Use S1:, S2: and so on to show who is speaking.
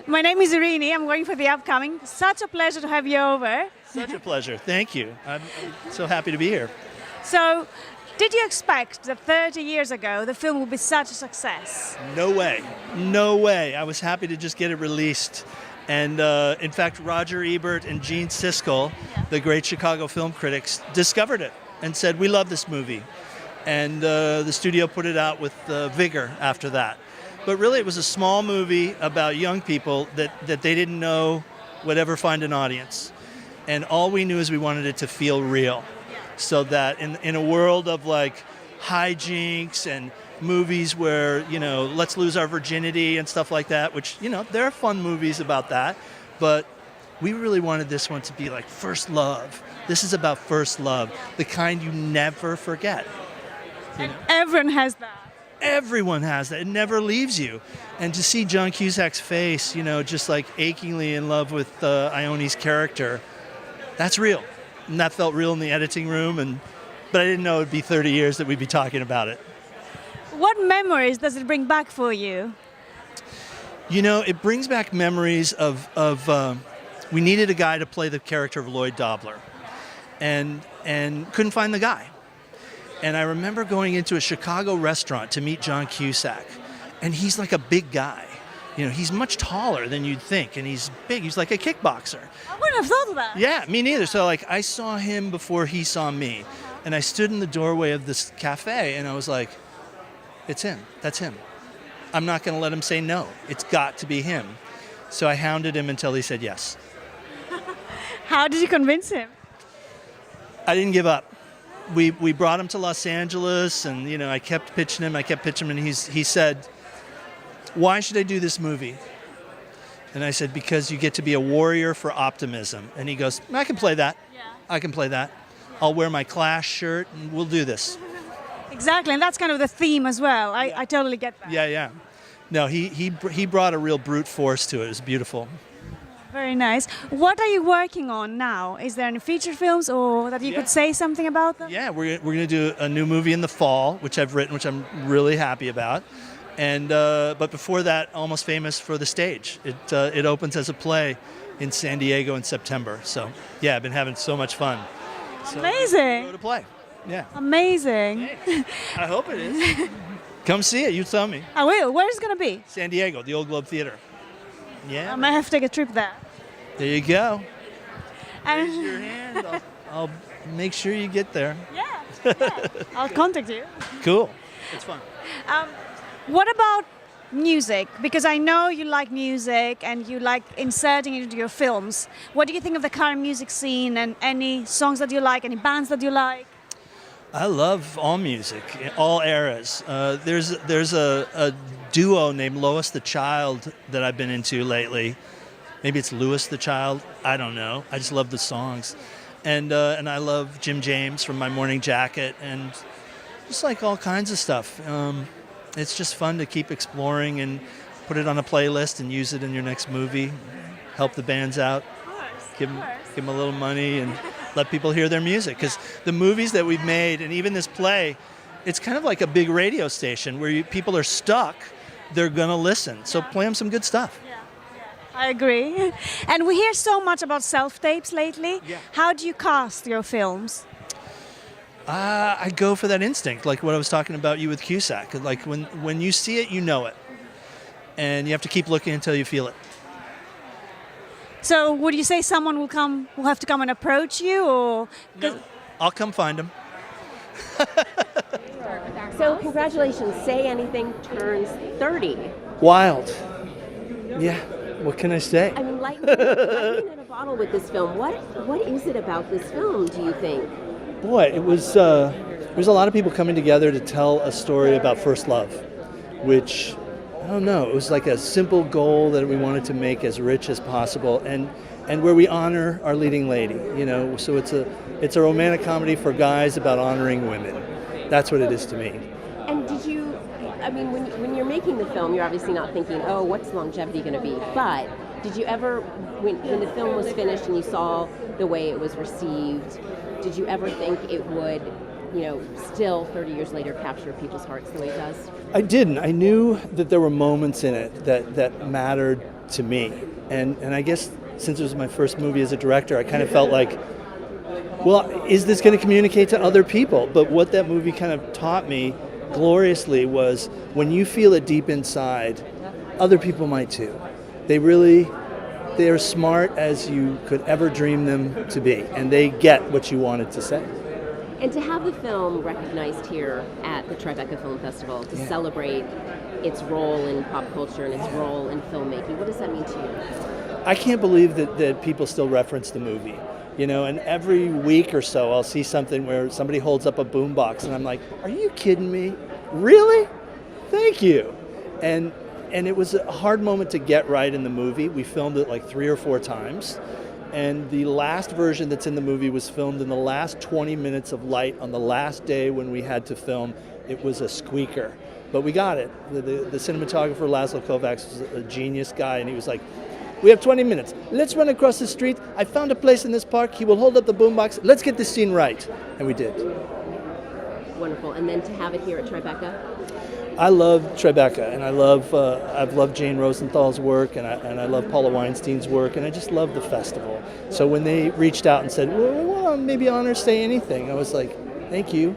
S1: My name is Eirini. I'm going for the upcoming. Such a pleasure to have you over.
S2: Such a pleasure. Thank you. I'm so happy to be here.
S1: So, did you expect that 30 years ago the film would be such a success?
S2: No way. No way. I was happy to just get it released. And in fact, Roger Ebert and Gene Siskel, the great Chicago film critics, discovered it and said, we love this movie. And the studio put it out with vigor after that. But really, it was a small movie about young people that they didn't know would ever find an audience. And all we knew is we wanted it to feel real. So that in a world of like hijinks and movies where, you know, let's lose our virginity and stuff like that, which, you know, there are fun movies about that. But we really wanted this one to be like first love. This is about first love, the kind you never forget.
S1: And everyone has that.
S2: Everyone has that. It never leaves you. And to see John Cusack's face, you know, just like achingly in love with Ioni's character, that's real. And that felt real in the editing room. But I didn't know it would be 30 years that we'd be talking about it.
S1: What memories does it bring back for you?
S2: You know, it brings back memories of we needed a guy to play the character of Lloyd Dobler. And couldn't find the guy. And I remember going into a Chicago restaurant to meet John Cusack. And he's like a big guy. You know, he's much taller than you'd think. And he's big. He's like a kickboxer.
S1: I wouldn't have thought of that.
S2: Yeah, me neither. So, like, I saw him before he saw me. And I stood in the doorway of this cafe. And I was like, it's him. That's him. I'm not going to let him say no. It's got to be him. So I hounded him until he said yes.
S1: How did you convince him?
S2: I didn't give up. We brought him to Los Angeles, and you know, I kept pitching him, and he said, "Why should I do this movie?" And I said, "Because you get to be a warrior for optimism." And he goes, "I can play that.
S1: Yeah.
S2: I can play that. I'll wear my Clash shirt, and we'll do this."
S1: Exactly, and that's kind of the theme as well. I totally get that.
S2: Yeah. No, he brought a real brute force to it. It was beautiful.
S1: Very nice. What are you working on now? Is there any feature films or that you could say something about them?
S2: Yeah, we're going to do a new movie in the fall, which I've written, which I'm really happy about. And but before that, Almost Famous for the stage. It opens as a play in San Diego in September. So yeah, I've been having so much fun. So,
S1: amazing.
S2: Go to play. Yeah.
S1: Amazing.
S2: I hope it is. Come see it. You tell me.
S1: I will. Where is it going to be?
S2: San Diego, the Old Globe Theater. Yeah.
S1: I might have to take a trip there.
S2: There you go.
S1: And
S2: raise your hand. I'll make sure you get there.
S1: Yeah. I'll contact you.
S2: Cool. It's fun.
S1: What about music? Because I know you like music and you like inserting it into your films. What do you think of the current music scene and any songs that you like, any bands that you like?
S2: I love all music, all eras. There's a duo named Lois the Child that I've been into lately. Maybe it's Louis the Child. I don't know. I just love the songs. And I love Jim James from My Morning Jacket and just like all kinds of stuff. It's just fun to keep exploring and put it on a playlist and use it in your next movie. Help the bands out. Give them a little money and let people hear their music. Because the movies that we've made and even this play, it's kind of like a big radio station where people are stuck. They're going to listen. So play them some good stuff.
S1: I agree. And we hear so much about self-tapes lately.
S2: Yeah.
S1: How do you cast your films?
S2: I go for that instinct, like what I was talking about you with Cusack. Like when you see it, you know it. And you have to keep looking until you feel it.
S1: So would you say someone will have to come and approach you? Or
S2: No, I'll come find them.
S3: So congratulations, Say Anything turns 30.
S2: Wild. Yeah. What can I say?
S3: I mean, lightning in a bottle with this film. What is it about this film, do you think?
S2: Boy, it was there's a lot of people coming together to tell a story about first love, which, I don't know, it was like a simple goal that we wanted to make as rich as possible and where we honor our leading lady, you know, so it's a romantic comedy for guys about honoring women. That's what it is to me.
S3: And did you, I mean, when you're making the film, you're obviously not thinking, oh, what's longevity going to be? But did you ever, when the film was finished and you saw the way it was received, did you ever think it would, you know, still 30 years later capture people's hearts the way it does?
S2: I didn't. I knew that there were moments in it that mattered to me. And I guess since it was my first movie as a director, I kind of felt like, well, is this going to communicate to other people? But what that movie kind of taught me gloriously was when you feel it deep inside, other people might too. They are smart as you could ever dream them to be, and they get what you wanted to say.
S3: And to have the film recognized here at the Tribeca Film Festival to celebrate its role in pop culture and its role in filmmaking, what does that mean to you?
S2: I can't believe that people still reference the movie. You know, and every week or so I'll see something where somebody holds up a boombox and I'm like, are you kidding me? Really? Thank you. And it was a hard moment to get right in the movie. We filmed it like 3 or 4 times. And the last version that's in the movie was filmed in the last 20 minutes of light on the last day when we had to film. It was a squeaker. But we got it. The cinematographer, Laszlo Kovacs, was a genius guy, and he was like, we have 20 minutes. Let's run across the street. I found a place in this park. He will hold up the boombox. Let's get this scene right. And we did.
S3: Wonderful. And then to have it here at Tribeca?
S2: I love Tribeca, and I've loved Jane Rosenthal's work, and I love Paula Weinstein's work, and I just love the festival. So when they reached out and said, well, maybe honor say anything, I was like, thank you.